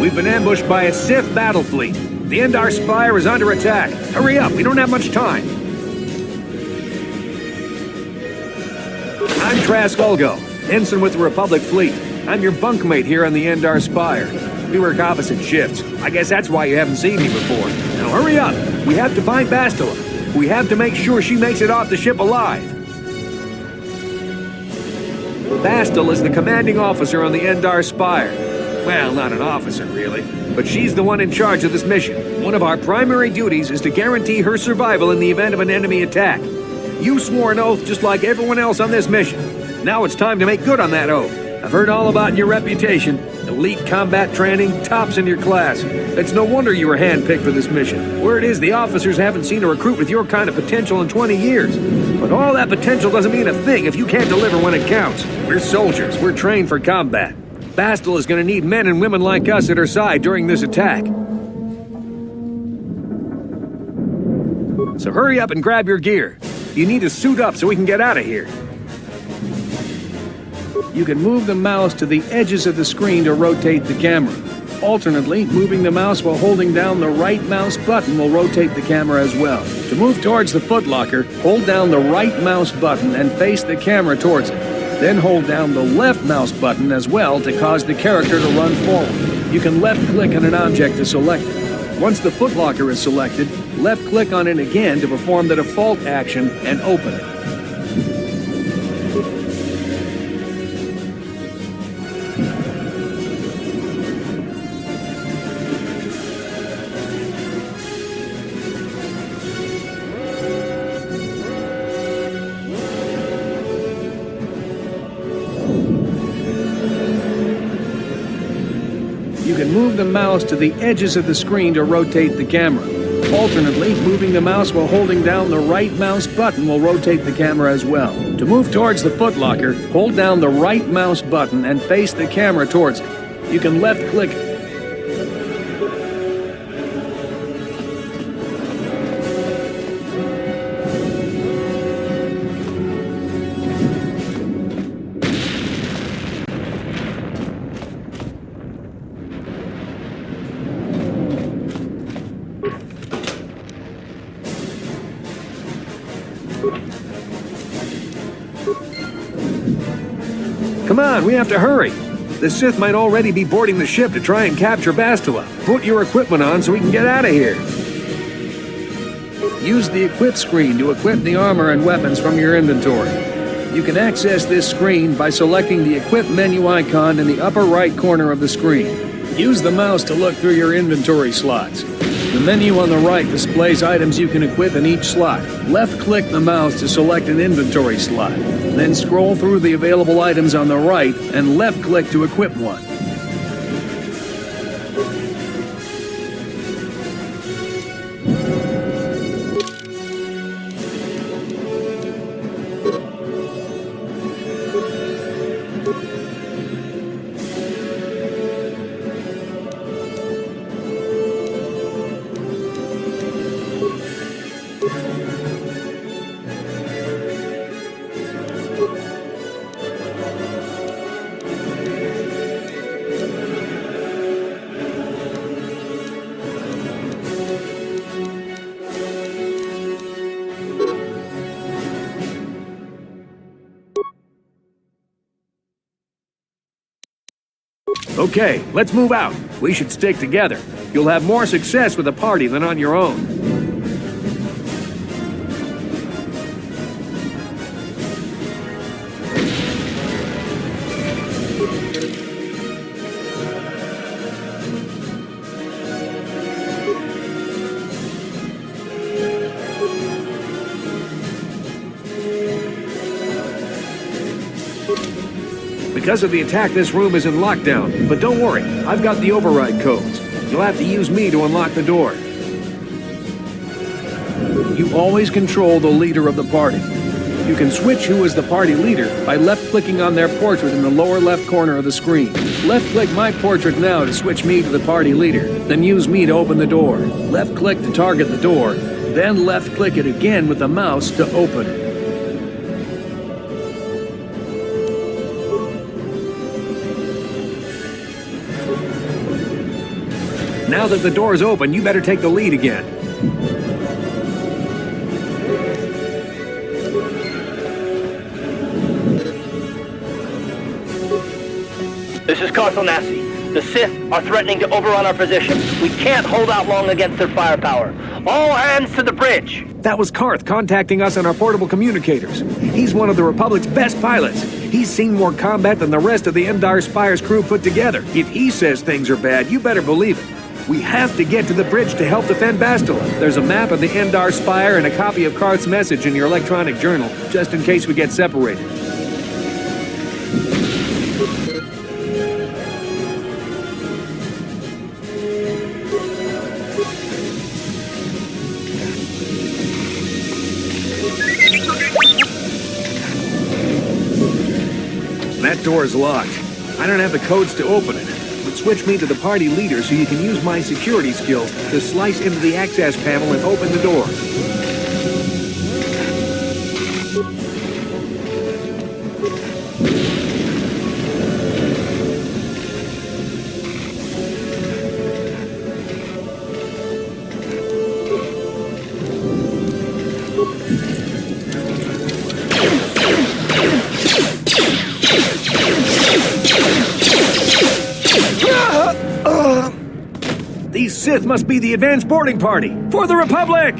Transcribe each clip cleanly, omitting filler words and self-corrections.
We've been ambushed by a Sith battle fleet. The Endar Spire is under attack. Hurry up, we don't have much time. I'm Trask Ulgo, ensign with the Republic fleet. I'm your bunkmate here on the Endar Spire. We work opposite shifts. I guess that's why you haven't seen me before. Now hurry up! We have to find Bastila. We have to make sure she makes it off the ship alive. Bastila is the commanding officer on the Endar Spire. Well, not an officer, really. But she's the one in charge of this mission. One of our primary duties is to guarantee her survival in the event of an enemy attack. You swore an oath just like everyone else on this mission. Now it's time to make good on that oath. I've heard all about your reputation. Elite combat training, tops in your class. It's no wonder you were handpicked for this mission. Word is the officers haven't seen a recruit with your kind of potential in 20 years. But all that potential doesn't mean a thing if you can't deliver when it counts. We're soldiers. We're trained for combat. Bastila is going to need men and women like us at her side during this attack. So hurry up and grab your gear. You need to suit up so we can get out of here. You can move the mouse to the edges of the screen to rotate the camera. Alternately, moving the mouse while holding down the right mouse button will rotate the camera as well. To move towards the footlocker, hold down the right mouse button and face the camera towards it. Then hold down the left mouse button as well to cause the character to run forward. You can left-click on an object to select it. Once the footlocker is selected, left-click on it again to perform the default action and open it. You can move the mouse to the edges of the screen to rotate the camera. Alternately, moving the mouse while holding down the right mouse button will rotate the camera as well. To move towards the footlocker, hold down the right mouse button and face the camera towards it. You can left-click. Come on, we have to hurry. The Sith might already be boarding the ship to try and capture Bastila. Put your equipment on so we can get out of here. Use the equip screen to equip the armor and weapons from your inventory. You can access this screen by selecting the equip menu icon in the upper right corner of the screen. Use the mouse to look through your inventory slots. The menu on the right displays items you can equip in each slot. Left-click the mouse to select an inventory slot. Then scroll through the available items on the right and left-click to equip one. Okay, let's move out. We should stick together. You'll have more success with a party than on your own. Because of the attack, this room is in lockdown. But don't worry, I've got the override codes. You'll have to use me to unlock the door. You always control the leader of the party. You can switch who is the party leader by left-clicking on their portrait in the lower left corner of the screen. Left-click my portrait now to switch me to the party leader, then use me to open the door. Left-click to target the door, then left-click it again with the mouse to open it. Now that the door's open, you better take the lead again. This is Carthel Nassi. The Sith are threatening to overrun our position. We can't hold out long against their firepower. All hands to the bridge! That was Karth contacting us on our portable communicators. He's one of the Republic's best pilots. He's seen more combat than the rest of the Endar Spire's crew put together. If he says things are bad, you better believe it. We have to get to the bridge to help defend Bastila. There's a map of the Endar Spire and a copy of Karth's message in your electronic journal, just in case we get separated. That door's locked. I don't have the codes to open it, but switch me to the party leader so you can use my security skills to slice into the access panel and open the door. These Sith must be the advanced boarding party for the Republic!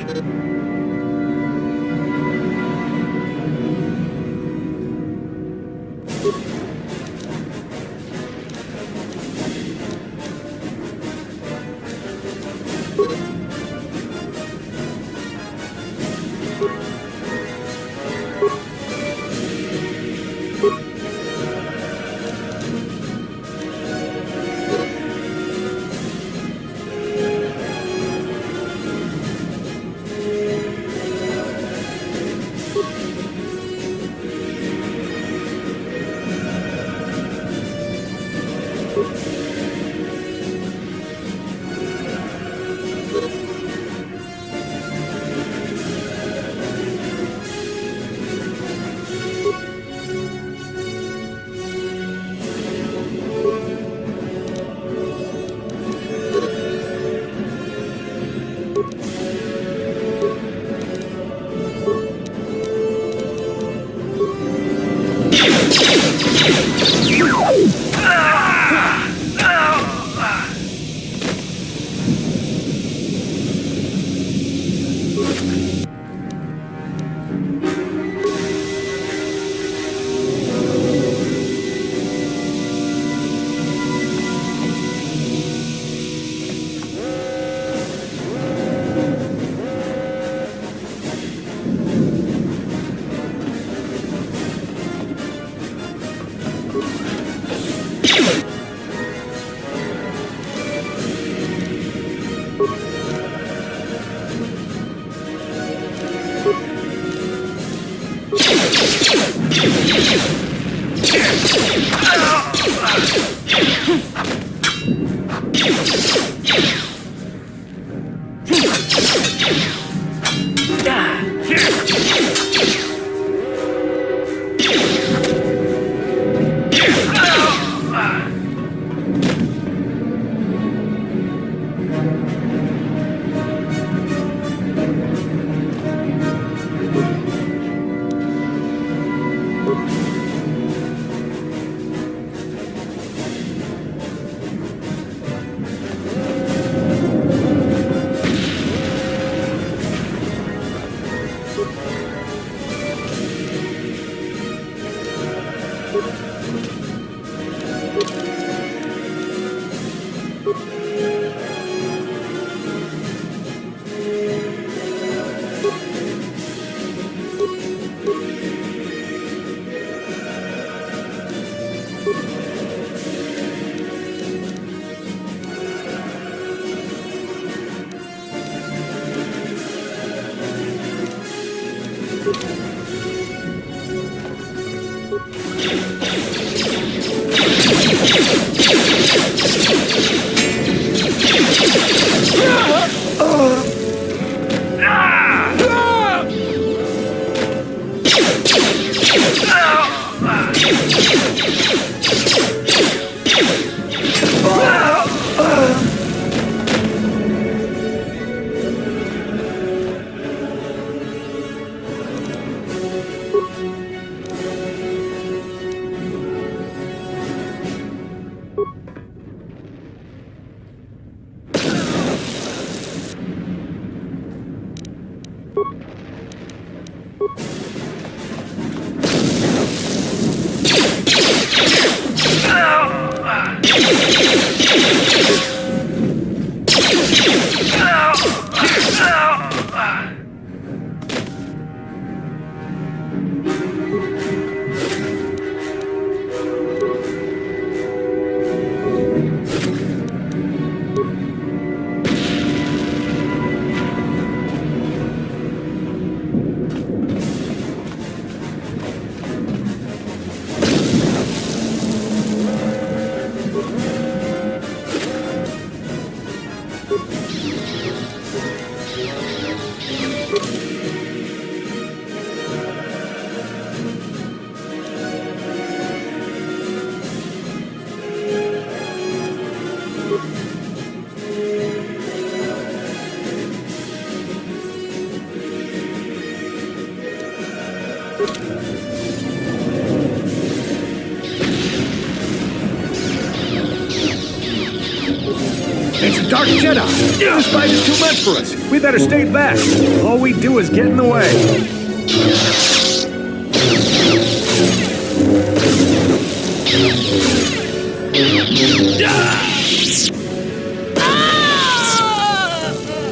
It's a Dark Jedi! This fight is too much for us! We better stay back! All we do is get in the way!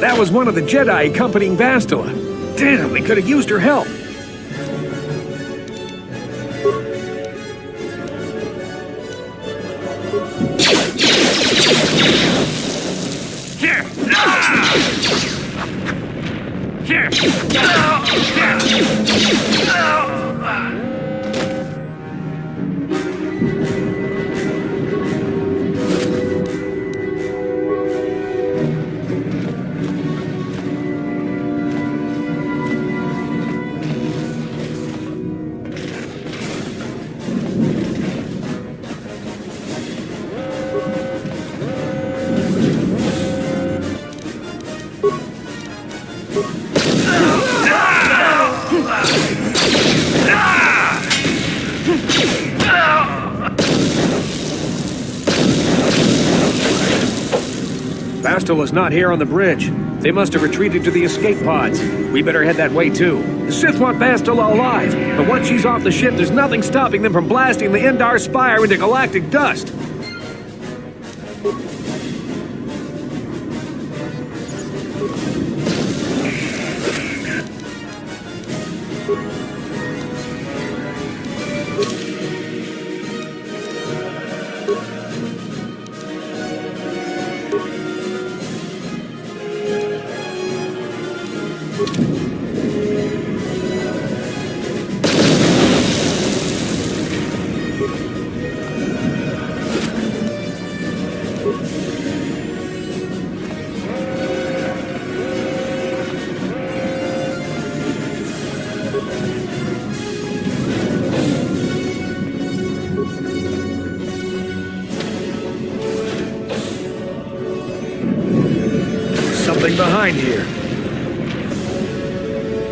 That was one of the Jedi accompanying Bastila. Damn, we could have used her help! Bastila's not here on the bridge. They must have retreated to the escape pods. We better head that way too. The Sith want Bastila alive, but once she's off the ship, there's nothing stopping them from blasting the Endar Spire into galactic dust. Something behind here.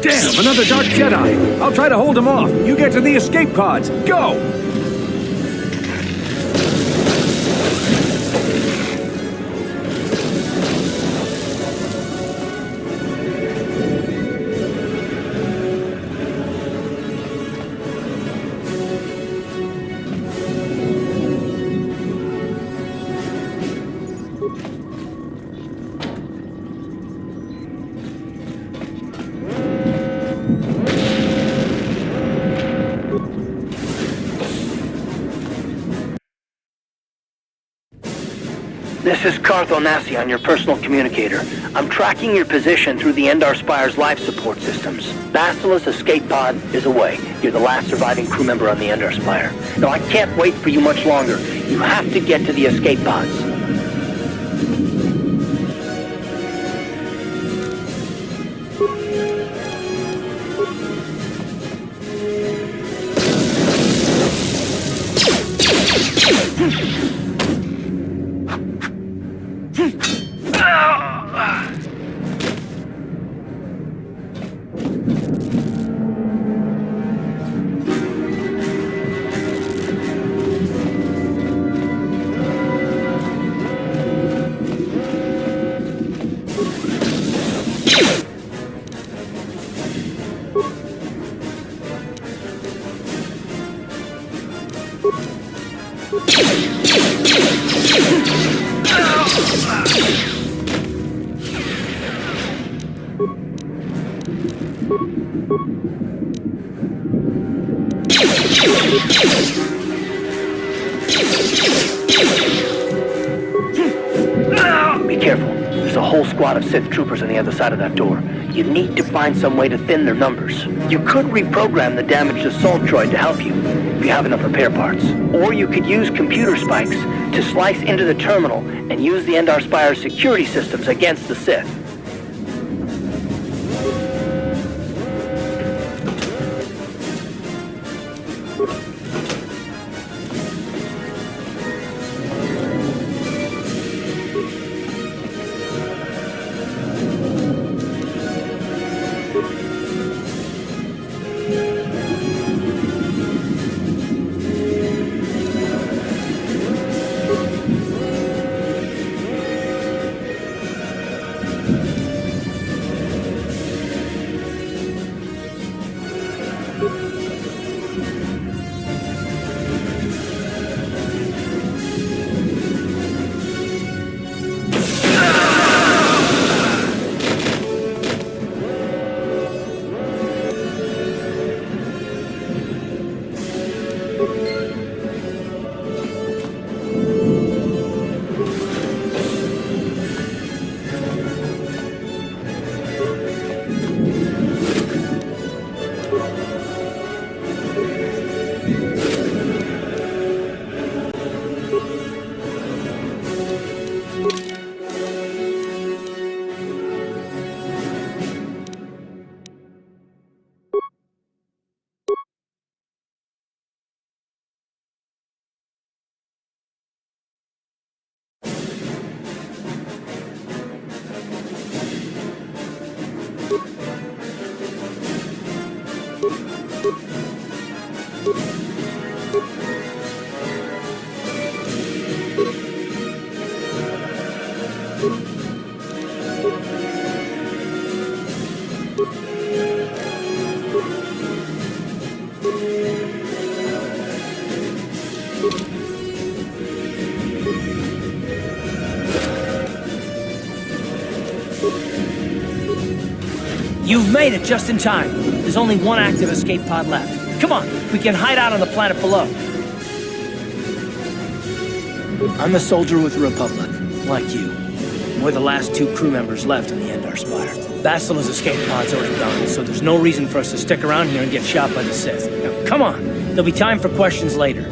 Damn, another Dark Jedi! I'll try to hold him off. You get to the escape pods. Go! This is Carthonasi on your personal communicator. I'm tracking your position through the Endar Spire's life support systems. Bastila's escape pod is away. You're the last surviving crew member on the Endar Spire. Now, I can't wait for you much longer. You have to get to the escape pods. Be careful. There's a whole squad of Sith troopers on the other side of that door. You need to find some way to thin their numbers. You could reprogram the damaged assault droid to help you, if you have enough repair parts. Or you could use computer spikes to slice into the terminal and use the Endar Spire's security systems against the Sith. You've made it just in time. There's only one active escape pod left. Come on, we can hide out on the planet below. I'm a soldier with the Republic, like you. We're the last 2 crew members left on the Endar Spire. Bastila's escape pod's already gone, so there's no reason for us to stick around here and get shot by the Sith. Now, come on! There'll be time for questions later.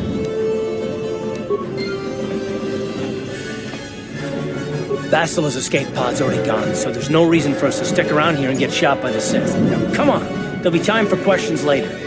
Bastila's escape pod's already gone, so there's no reason for us to stick around here and get shot by the Sith. Now, come on! There'll be time for questions later.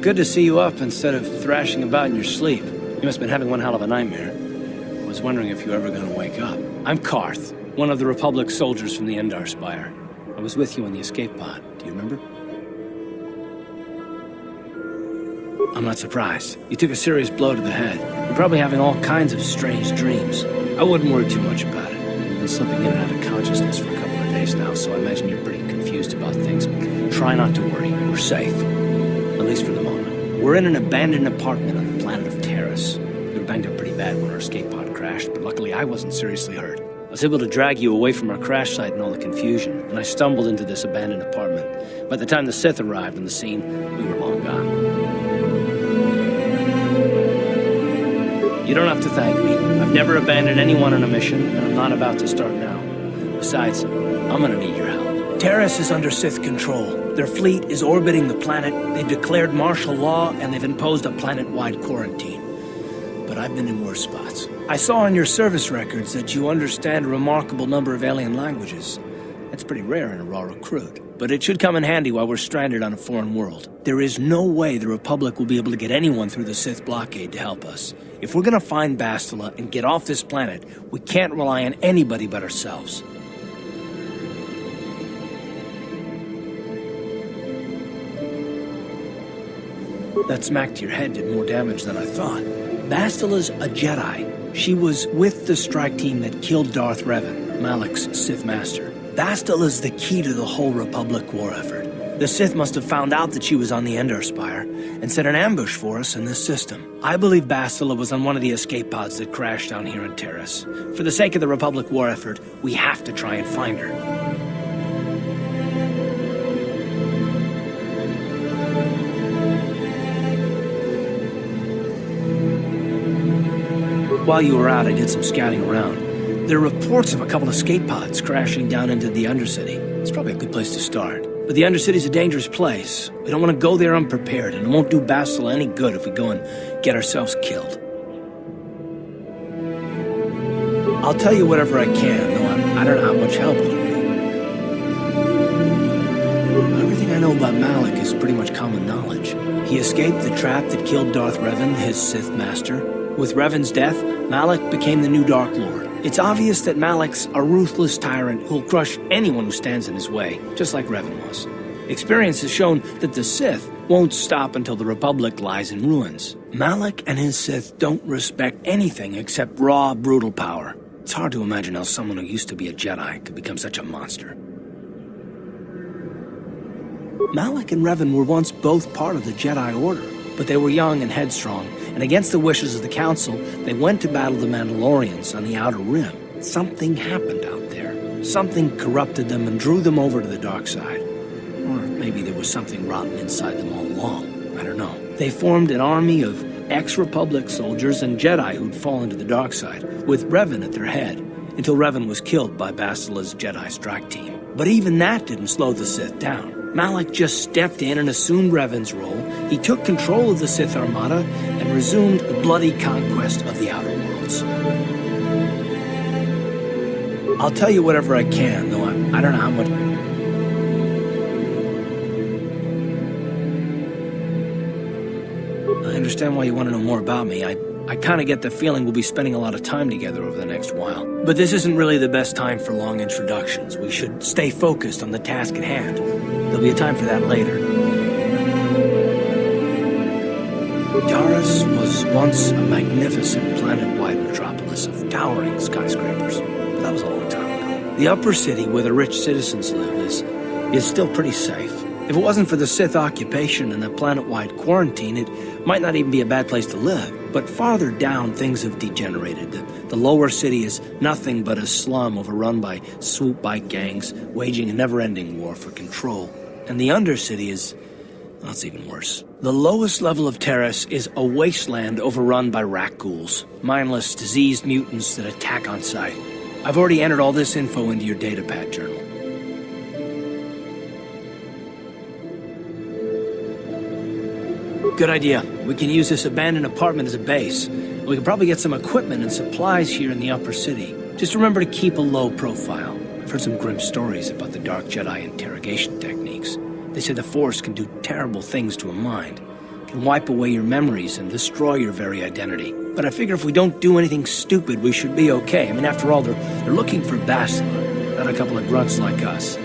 Good to see you up instead of thrashing about in your sleep. You must have been having one hell of a nightmare. I was wondering if you were ever gonna wake up. I'm Karth, one of the Republic soldiers from the Endar Spire. I was with you in the escape pod. Do you remember? I'm not surprised. You took a serious blow to the head. You're probably having all kinds of strange dreams. I wouldn't worry too much about it. You've been slipping in and out of consciousness for a couple of days now, so I imagine you're pretty confused about things. Try not to worry. We're safe. At least for the moment. We're in an abandoned apartment on the planet of Terrace. We were banged up pretty bad when our escape pod crashed, but luckily I wasn't seriously hurt. I was able to drag you away from our crash site and all the confusion, and I stumbled into this abandoned apartment. By the time the Sith arrived on the scene, we were long gone. You don't have to thank me. I've never abandoned anyone on a mission, and I'm not about to start now. Besides, I'm gonna need your help. Terrace is under Sith control. Their fleet is orbiting the planet, they've declared martial law, and they've imposed a planet-wide quarantine. But I've been in worse spots. I saw on your service records that you understand a remarkable number of alien languages. That's pretty rare in a raw recruit. But it should come in handy while we're stranded on a foreign world. There is no way the Republic will be able to get anyone through the Sith blockade to help us. If we're gonna find Bastila and get off this planet, we can't rely on anybody but ourselves. That smack to your head did more damage than I thought. Bastila's a Jedi. She was with the strike team that killed Darth Revan, Malak's Sith master. Bastila's the key to the whole Republic war effort. The Sith must have found out that she was on the Endar Spire and set an ambush for us in this system. I believe Bastila was on one of the escape pods that crashed down here on Terrace. For the sake of the Republic war effort, we have to try and find her. While you were out, I did some scouting around. There are reports of a couple of escape pods crashing down into the Undercity. It's probably a good place to start. But the Undercity's a dangerous place. We don't want to go there unprepared, and it won't do Bastila any good if we go and get ourselves killed. I'll tell you whatever I can, though I don't know how much help it'll be. Everything I know about Malak is pretty much common knowledge. He escaped the trap that killed Darth Revan, his Sith master. With Revan's death, Malak became the new Dark Lord. It's obvious that Malak's a ruthless tyrant who'll crush anyone who stands in his way, just like Revan was. Experience has shown that the Sith won't stop until the Republic lies in ruins. Malak and his Sith don't respect anything except raw, brutal power. It's hard to imagine how someone who used to be a Jedi could become such a monster. Malak and Revan were once both part of the Jedi Order, but they were young and headstrong, and against the wishes of the Council, they went to battle the Mandalorians on the Outer Rim. Something happened out there. Something corrupted them and drew them over to the dark side. Or maybe there was something rotten inside them all along. I don't know. They formed an army of ex-Republic soldiers and Jedi who'd fallen to the dark side, with Revan at their head, until Revan was killed by Bastila's Jedi strike team. But even that didn't slow the Sith down. Malak just stepped in and assumed Revan's role. He took control of the Sith Armada and resumed the bloody conquest of the Outer Worlds. I'll tell you whatever I can, though I don't know how much... I understand why you want to know more about me. I kind of get the feeling we'll be spending a lot of time together over the next while. But this isn't really the best time for long introductions. We should stay focused on the task at hand. There'll be a time for that later. Taris was once a magnificent planet-wide metropolis of towering skyscrapers. But that was a long time ago. The upper city where the rich citizens live is still pretty safe. If it wasn't for the Sith occupation and the planet-wide quarantine, it might not even be a bad place to live. But farther down, things have degenerated. The lower city is nothing but a slum overrun by swoop bike gangs, waging a never-ending war for control. And the undercity is... well, it's even worse. The lowest level of Taris is a wasteland overrun by rat ghouls, mindless, diseased mutants that attack on sight. I've already entered all this info into your datapad journal. Good idea. We can use this abandoned apartment as a base. We can probably get some equipment and supplies here in the upper city. Just remember to keep a low profile. I've heard some grim stories about the Dark Jedi interrogation techniques. They say the Force can do terrible things to a mind. It can wipe away your memories and destroy your very identity. But I figure if we don't do anything stupid, we should be okay. I mean, after all, they're looking for Bastila, not a couple of grunts like us.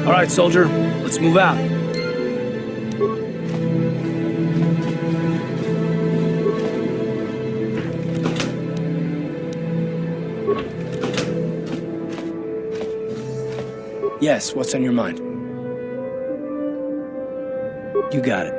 All right, soldier, let's move out. Yes, what's on your mind? You got it.